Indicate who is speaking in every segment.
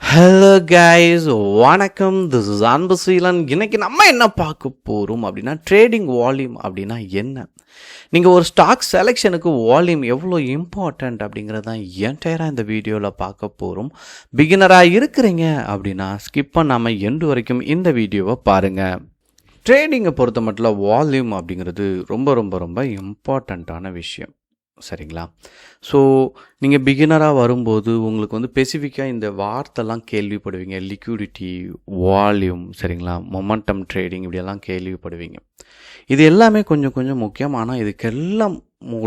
Speaker 1: Hello guys, வணக்கம். This is Anbuseelan. இன்னைக்கு நம்ம என்ன பார்க்க போகிறோம் அப்படின்னா, ட்ரேடிங் வால்யூம் அப்படின்னா என்ன, நீங்கள் ஒரு ஸ்டாக் செலெக்ஷனுக்கு வால்யூம் எவ்வளோ இம்பார்ட்டண்ட் அப்படிங்கிறது தான் என்டையராக இந்த வீடியோவில் பார்க்க போகிறோம். பிகினராக இருக்கிறீங்க அப்படின்னா ஸ்கிப் பண்ணாமல் எண்டு வரைக்கும் இந்த வீடியோவை பாருங்கள். ட்ரேடிங்கை பொறுத்த மட்டும் வால்யூம் அப்படிங்கிறது ரொம்ப ரொம்ப ரொம்ப இம்பார்ட்டண்ட்டான விஷயம், சரிங்களா? ஸோ நீங்கள் பிகினராக வரும்போது உங்களுக்கு ஸ்பெசிஃபிக்காக இந்த வார்த்தைலாம் கேள்விப்படுவீங்க. லிக்விடிட்டி, வால்யூம், சரிங்களா, மொமெண்டம் ட்ரேடிங், இப்படியெல்லாம் கேள்விப்படுவீங்க. இது எல்லாமே கொஞ்சம் கொஞ்சம் முக்கியம். ஆனால் இதுக்கெல்லாம்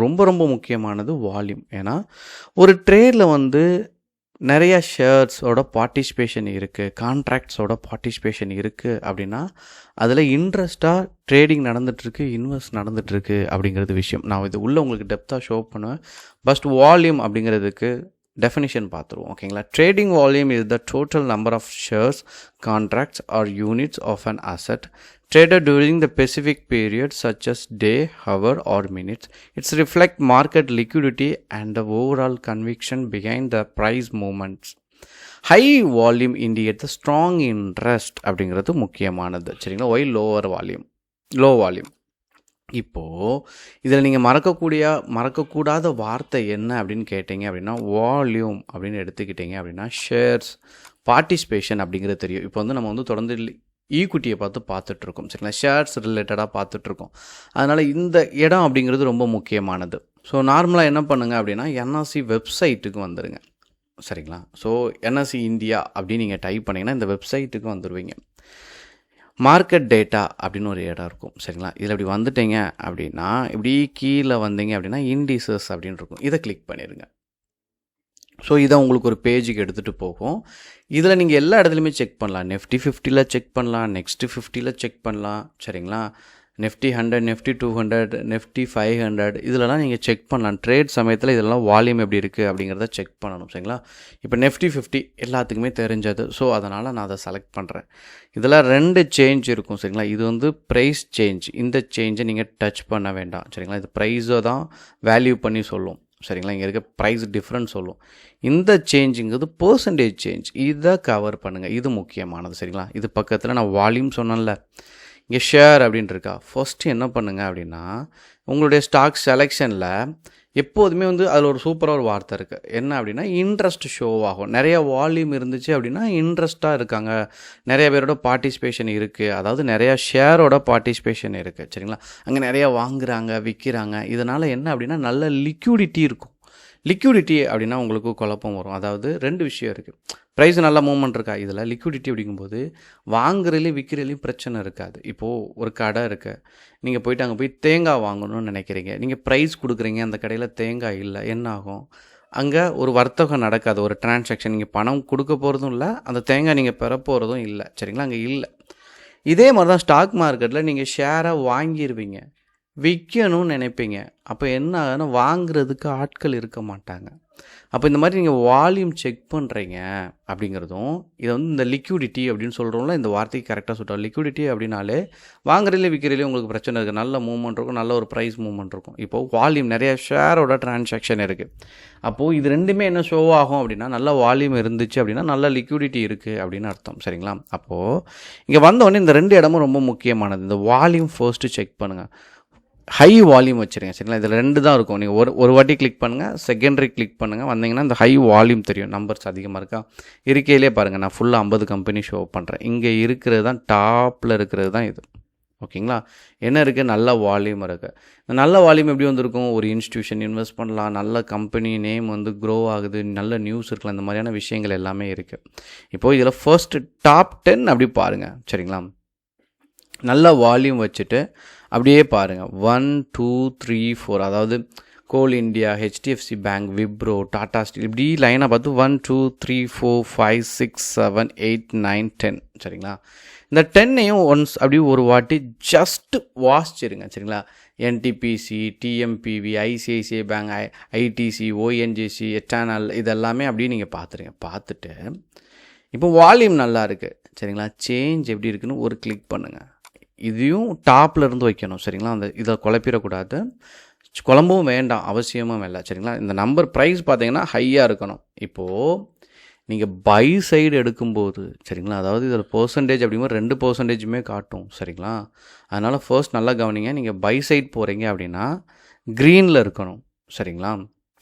Speaker 1: ரொம்ப ரொம்ப முக்கியமானது வால்யூம். ஏன்னா ஒரு ட்ரேடில் நிறையா ஷேர்ஸோட பார்ட்டிசிபேஷன் இருக்குது, கான்ட்ராக்ட்ஸோட பார்ட்டிசிபேஷன் இருக்குது அப்படின்னா அதில் இன்ட்ரெஸ்ட்டாக ட்ரேடிங் நடந்துகிட்ருக்கு, இன்வெஸ்ட் நடந்துகிட்ருக்கு அப்படிங்கிறது விஷயம். நான் இது உள்ளே உங்களுக்கு டெப்த்தாக ஷோ பண்ணுவேன். ஃபஸ்ட் வால்யூம் அப்படிங்கிறதுக்கு டெஃபினிஷன் பார்த்துருவோம், ஓகேங்களா? Trading volume is the total number of shares, contracts or units of an asset traded during the specific period such as day, hour or minutes. It's reflect market liquidity and the overall conviction behind the price movements. High volume indicate the strong interest அப்படிங்கிறது முக்கியமானது, சரிங்களா? Why low volume? இப்போது இதில் நீங்கள் மறக்கக்கூடாத வார்த்தை என்ன அப்படின்னு கேட்டிங்க அப்படின்னா, வால்யூம் அப்படின்னு எடுத்துக்கிட்டிங்க அப்படின்னா ஷேர்ஸ் பார்ட்டிசிபேஷன் அப்படிங்கிறது தெரியும். இப்போ நம்ம தொடர்ந்து ஈக்விட்டியை பார்த்துட்ருக்கோம், சரிங்களா? ஷேர்ஸ் ரிலேட்டடாக பார்த்துட்ருக்கோம். அதனால் இந்த இடம் அப்படிங்கிறது ரொம்ப முக்கியமானது. ஸோ நார்மலாக என்ன பண்ணுங்கள் அப்படின்னா, என்எஸ்சி வெப்சைட்டுக்கு வந்துடுங்க, சரிங்களா? ஸோ என்எஸ்சி இந்தியா அப்படின்னு நீங்கள் டைப் பண்ணிங்கன்னா இந்த வெப்சைட்டுக்கு வந்துடுவீங்க. மார்க்கெட் டேட்டா அப்படின்னு ஒரு இடம் இருக்கும், சரிங்களா? இதில் இப்படி வந்துட்டீங்க அப்படின்னா, இப்படி கீழே வந்தீங்க அப்படின்னா இண்டிசஸ் அப்படின்னு இருக்கும். இதை கிளிக் பண்ணிடுங்க. ஸோ இதை உங்களுக்கு ஒரு பேஜுக்கு எடுத்துகிட்டு போகும். இதில் நீங்கள் எல்லா இடத்துலையுமே செக் பண்ணலாம். நிஃப்டி 50ல் செக் பண்ணலாம், நெக்ஸ்ட்டு 50ல் செக் பண்ணலாம், சரிங்களா? நிஃப்டி 100, நிஃப்டி 200, நிஃப்டி 500 இதிலலாம் நீங்கள் செக் பண்ணலாம். ட்ரேட் சமயத்தில் இதெல்லாம் வால்யூம் எப்படி இருக்குது அப்படிங்கிறத செக் பண்ணணும், சரிங்களா? இப்போ நிஃப்டி 50 எல்லாத்துக்குமே தெரிஞ்சது. ஸோ அதனால் நான் அதை செலக்ட் பண்ணுறேன். இதில் 2 சேஞ்ச் இருக்கும், சரிங்களா? இது ப்ரைஸ் சேஞ்ச். இந்த சேஞ்சை நீங்கள் டச் பண்ண வேண்டாம், சரிங்களா? இது ப்ரைஸை தான் வேல்யூ பண்ணி சொல்லும், சரிங்களா? இங்கே இருக்க ப்ரைஸ் டிஃப்ரெண்ட் சொல்லும். இந்த சேஞ்சுங்கிறது பர்சன்டேஜ் சேஞ்ச். இதை கவர் பண்ணுங்கள், இது முக்கியமானது, சரிங்களா? இது பக்கத்தில் நான் வால்யூம் சொன்னேன்ல, இங்கே ஷேர் அப்படின்ட்டு இருக்கா. ஃபஸ்ட்டு என்ன பண்ணுங்கள் அப்படின்னா, உங்களுடைய ஸ்டாக் செலெக்ஷனில் எப்போதுமே அதில் ஒரு சூப்பராக ஒரு வார்த்தை இருக்குது. என்ன அப்படின்னா, இன்ட்ரெஸ்ட் ஷோ ஆகும். நிறைய வால்யூம் இருந்துச்சு அப்படின்னா இன்ட்ரெஸ்ட்டாக இருக்காங்க, நிறைய பேரோட பார்ட்டிசிபேஷன் இருக்குது, அதாவது நிறையா ஷேரோட பார்ட்டிசிபேஷன் இருக்குது, சரிங்களா? அங்கே நிறையா வாங்குகிறாங்க, விற்கிறாங்க. இதனால் என்ன அப்படின்னா, நல்ல லிக்விடிட்டி இருக்கும். லிக்விடிட்டி அப்படின்னா உங்களுக்கு குழப்பம் வரும். அதாவது 2 விஷயம் இருக்குது. ப்ரைஸ் நல்ல மூவ்மெண்ட் இருக்கா, இதில் லிக்விடிட்டி அப்படிங்கும்போது வாங்குறதுலேயும் விற்கிறதுலையும் பிரச்சனை இருக்காது. இப்போது ஒரு கடை இருக்குது, நீங்கள் போயிட்டு அங்கே போய் தேங்காய் வாங்கணும்னு நினைக்கிறீங்க, நீங்கள் ப்ரைஸ் கொடுக்குறீங்க, அந்த கடையில் தேங்காய் இல்லை, என்ன ஆகும்? அங்கே ஒரு வர்த்தகம் நடக்காது, ஒரு டிரான்சாக்ஷன். நீங்கள் பணம் கொடுக்க போகிறதும் இல்லை, அந்த தேங்காய் நீங்கள் பெற போகிறதும் இல்லை, சரிங்களா? அங்கே இல்லை. இதே மாதிரி தான் ஸ்டாக் மார்க்கெட்டில் நீங்கள் ஷேரை வாங்கிடுவீங்க, விற்கணும்னு நினைப்பீங்க. அப்போ என்ன ஆகுதுன்னா, வாங்குறதுக்கு ஆட்கள் இருக்க மாட்டாங்க. அப்போ இந்த மாதிரி நீங்கள் வால்யூம் செக் பண்ணுறீங்க அப்படிங்கிறதும், இதை இந்த லிக்விடிட்டி அப்படின்னு சொல்கிறோம்ல, இந்த வார்த்தைக்கு கரெக்டாக சொல்கிறோம். லிக்விடிட்டி அப்படின்னாலே வாங்குறதுலேயே விற்கிறதுலேயே உங்களுக்கு பிரச்சனை இருக்குது, நல்ல மூவ்மெண்ட் இருக்கும், நல்ல ஒரு ப்ரைஸ் மூவ்மெண்ட் இருக்கும். இப்போது வால்யூம், நிறைய ஷேரோட டிரான்சாக்ஷன் இருக்குது. அப்போது இது ரெண்டுமே என்ன ஷோ ஆகும் அப்படின்னா, நல்ல வால்யூம் இருந்துச்சு அப்படின்னா நல்ல லிக்விடிட்டி இருக்குது அப்படின்னு அர்த்தம், சரிங்களா? அப்போது இங்கே வந்தோடனே இந்த 2 இடமும் ரொம்ப முக்கியமானது. இந்த வால்யூம் ஃபர்ஸ்ட்டு செக் பண்ணுங்கள். ஹை வால்யூம் வச்சுருங்க, சரிங்களா? இதில் 2 தான் இருக்கும். நீங்கள் ஒரு வாட்டி கிளிக் பண்ணுங்கள், செகண்டரி கிளிக் பண்ணுங்கள், வந்தீங்கன்னா இந்த ஹை வால்யூம் தெரியும். நம்பர்ஸ் அதிகமாக இருக்கா, இருக்கையிலே பாருங்கள். நான் ஃபுல்லாக 50 கம்பெனி ஷோ பண்ணுறேன். இங்கே இருக்கிறது தான், டாப்பில் இருக்கிறது தான் இது, ஓகேங்களா? என்ன இருக்குது, நல்ல வால்யூம் இருக்குது. இந்த நல்ல வால்யூம் எப்படி வந்திருக்கும்? ஒரு இன்ஸ்டியூஷன் இன்வெஸ்ட் பண்ணலாம், நல்ல கம்பெனி நேம் க்ரோ ஆகுது, நல்ல நியூஸ் இருக்கலாம், இந்த மாதிரியான விஷயங்கள் எல்லாமே இருக்குது. இப்போது இதில் ஃபர்ஸ்ட்டு டாப் 10 அப்படி பாருங்கள், சரிங்களா? நல்ல வால்யூம் வச்சுட்டு அப்படியே பாருங்கள். 1 2 3 4, அதாவது coal India, HDFC bank, Wipro, Tata steel, இப்படி லைனாக பார்த்து 1 2 3 4 5 6 7 8 9 10, சரிங்களா? இந்த 10ஐயும் ஒன்ஸ் அப்படி ஒரு வாட்டி ஜஸ்ட் வாசிச்சிருங்க, சரிங்களா? NTPC, TMPV, ICICI bank, ITC, ONGC, Eternal, இதெல்லாமே அப்படியே நீங்கள் பார்த்துருங்க. பார்த்துட்டு இப்போ வால்யூம் நல்லா இருக்குது, சரிங்களா? சேஞ்ச் எப்படி இருக்குன்னு ஒரு கிளிக் பண்ணுங்கள். இதையும் டாப்பில் இருந்து வைக்கணும், சரிங்களா? இதை குழப்பிடக்கூடாது, குழம்பவும் வேண்டாம், அவசியமும் இல்லை, சரிங்களா? இந்த நம்பர் ப்ரைஸ் பார்த்தீங்கன்னா ஹையாக இருக்கணும். இப்போது நீங்கள் பை சைடு எடுக்கும்போது சரிங்களா, அதாவது இதில் பெர்சன்டேஜ் அப்படிங்கும்போது 2% காட்டும் சரிங்களா. அதனால் ஃபர்ஸ்ட் நல்லா கவனிங்க. நீங்கள் பை சைட் போகிறீங்க அப்படின்னா க்ரீனில் இருக்கணும் சரிங்களா.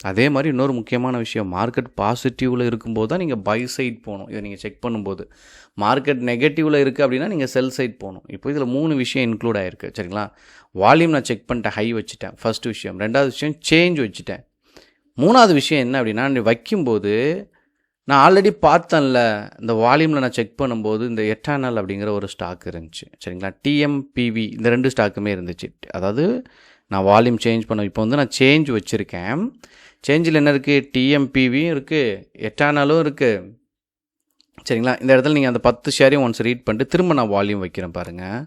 Speaker 1: அதே மாதிரி இன்னொரு முக்கியமான விஷயம், மார்க்கெட் பாசிட்டிவில் இருக்கும்போது தான் நீங்கள் பை சைட் போகணும். இதை நீங்கள் செக் பண்ணும்போது மார்க்கெட் நெகட்டிவில் இருக்குது அப்படின்னா நீங்கள் செல் சைட் போகணும். இப்போ இதில் 3 விஷயம் இன்க்ளூட் ஆகிருக்கு சரிங்களா. வால்யூம் நான் செக் பண்ணிட்டேன், ஹை வச்சுட்டேன் ஃபஸ்ட்டு விஷயம். 2வது விஷயம் சேஞ்ச் வச்சுட்டேன். 3வது விஷயம் என்ன அப்படின்னா, வைக்கும்போது நான் ஆல்ரெடி பார்த்தேன்ல, இந்த வால்யூமில் நான் செக் பண்ணும்போது இந்த எட்டானல் அப்படிங்கிற ஒரு ஸ்டாக் இருந்துச்சு சரிங்களா. டிஎம்பிவி இந்த 2 ஸ்டாக்குமே இருந்துச்சு. அதாவது நான் வால்யூம் சேஞ்ச் பண்ண இப்போ வந்து நான் சேஞ்ச் வச்சுருக்கேன். சேஞ்சில் என்ன இருக்குது, டிஎம்பிவியும் இருக்குது, எட்டானலும் இருக்குது சரிங்களா. இந்த இடத்துல நீங்கள் அந்த 10 ஷேரையும் ஒன்ஸ் ரீட் பண்ணிட்டு திரும்ப நான் வால்யூம் வைக்கிறேன் பாருங்கள்.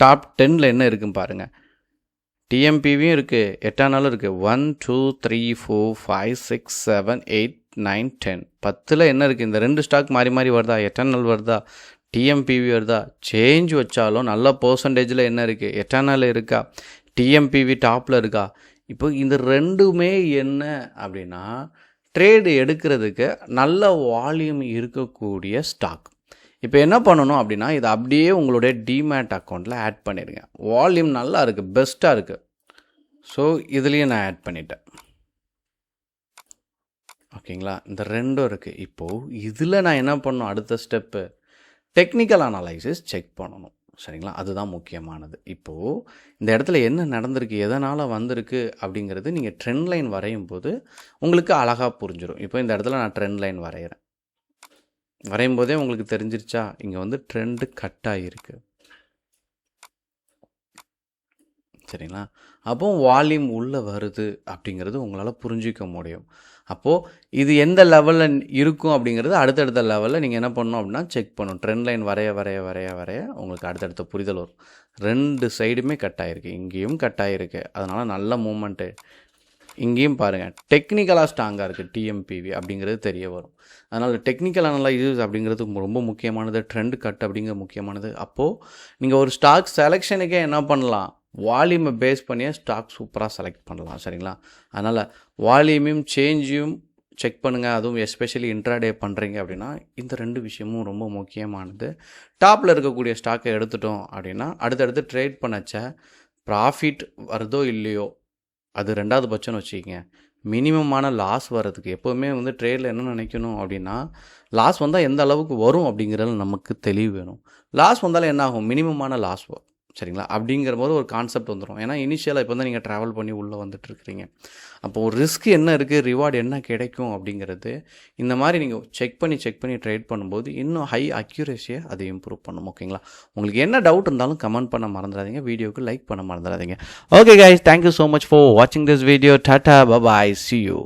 Speaker 1: டாப் 10ல் என்ன இருக்குன்னு பாருங்கள். டிஎம்பிவியும் இருக்குது, எட்டானாலும் இருக்குது. 1 2 3 4 5 6 7 8 9 10 10ல் என்ன இருக்குது, இந்த 2 ஸ்டாக் மாறி மாறி வருதா, எட்டானல் வருதா, டிஎம்பிவி வருதா. சேஞ்ச் வச்சாலும் நல்ல பர்சன்டேஜில் என்ன இருக்குது, எட்டானல் இருக்கா, டிஎம்பிவி டாப்பில் இருக்கா. இப்போ இந்த 2மே என்ன அப்படின்னா ட்ரேடு எடுக்கிறதுக்கு நல்ல வால்யூம் இருக்கக்கூடிய ஸ்டாக். இப்போ என்ன பண்ணணும் அப்படின்னா, இதை அப்படியே உங்களுடைய டிமேட் அக்கௌண்ட்டில் ஆட் பண்ணிடுங்க. வால்யூம் நல்லா இருக்குது, பெஸ்ட்டாக இருக்குது. ஸோ இதுலேயும் நான் ஆட் பண்ணிட்டேன் ஓகேங்களா. இந்த 2ம் இருக்குது. இப்போது இதில் நான் என்ன பண்ணணும், அடுத்த ஸ்டெப்பு டெக்னிக்கல் அனலைசிஸ் செக் பண்ணணும் சரிங்களா. அதுதான் முக்கியமானது. இப்போது இந்த இடத்துல என்ன நடந்திருக்கு, எதனால் வந்திருக்கு அப்படிங்கிறது நீங்கள் ட்ரெண்ட் லைன் வரையும் போது உங்களுக்கு அழகாக புரிஞ்சிடும். இப்போ இந்த இடத்துல நான் ட்ரெண்ட் லைன் வரையும் போதே உங்களுக்கு தெரிஞ்சிருச்சா, இங்கே வந்து ட்ரெண்டு கட் ஆகிருக்கு சரிங்களா. அப்போது வால்யூம் உள்ளே வருது அப்படிங்கிறது உங்களால் புரிஞ்சிக்க முடியும். அப்போது இது எந்த லெவலில் இருக்கும் அப்படிங்கிறது அடுத்தடுத்த லெவலில் நீங்கள் என்ன பண்ணணும் அப்படின்னா செக் பண்ணணும். ட்ரெண்ட் லைன் வரைய உங்களுக்கு அடுத்தடுத்த புரிதல் வரும். 2 சைடுமே கட் ஆகிருக்கு, இங்கேயும் கட் ஆகிருக்கு. அதனால் நல்ல மூமெண்ட்டு. இங்கேயும் பாருங்கள் டெக்னிக்கலாக ஸ்ட்ராங்காக இருக்குது டிஎம்பிவி அப்படிங்கிறது தெரிய வரும். அதனால் டெக்னிக்கல் அனலைசிஸ் அப்படிங்கிறது ரொம்ப முக்கியமானது. ட்ரெண்ட் கட் அப்படிங்கிற முக்கியமானது. அப்போது நீங்கள் ஒரு ஸ்டாக் செலெக்ஷனுக்கே என்ன பண்ணலாம், வால்யூமை பேஸ் பண்ணியே ஸ்டாக் சூப்பராக செலக்ட் பண்ணலாம் சரிங்களா. அதனால் வால்யூமையும் சேஞ்சையும் செக் பண்ணுங்கள். அதுவும் எஸ்பெஷலி இன்ட்ராடே பண்ணுறீங்க அப்படின்னா இந்த 2 விஷயமும் ரொம்ப முக்கியமானது. டாப்பில் இருக்கக்கூடிய ஸ்டாக்கை எடுத்துட்டோம் அப்படின்னா அடுத்தடுத்து ட்ரேட் பண்ணச்ச ப்ராஃபிட் வருதோ இல்லையோ அது 2வது பட்சம்னு வச்சுக்கிங்க. மினிமமான லாஸ் வர்றதுக்கு எப்போவுமே வந்து ட்ரேடில் என்ன நினைக்கணும் அப்படின்னா, லாஸ் வந்தால் எந்த அளவுக்கு வரும் அப்படிங்கிறது நமக்கு தெளிவு வேணும். லாஸ் வந்தாலும் என்ன ஆகும், மினிமமான லாஸ் வரும் சரிங்களா. அப்படிங்கிற போது ஒரு கான்செப்ட் வந்துடும். ஏன்னா இனிஷியலாக இப்போ தான் நீங்கள் ட்ராவல் பண்ணி உள்ளே வந்துட்டுருக்கிறீங்க. அப்போது ஒரு ரிஸ்க் என்ன இருக்குது, ரிவார்டு என்ன கிடைக்கும் அப்படிங்கிறது இந்த மாதிரி நீங்கள் செக் பண்ணி ட்ரேட் பண்ணும்போது இன்னும் ஹை அக்யூரேசியை அதை இம்ப்ரூவ் பண்ணும் ஓகேங்களா. உங்களுக்கு என்ன டவுட் இருந்தாலும் கமெண்ட் பண்ண மறந்துடாதீங்க, வீடியோவுக்கு லைக் பண்ண மறந்துடாதீங்க. Okay guys, thank you so much for வாட்சிங் this video. Tata, bye, see you.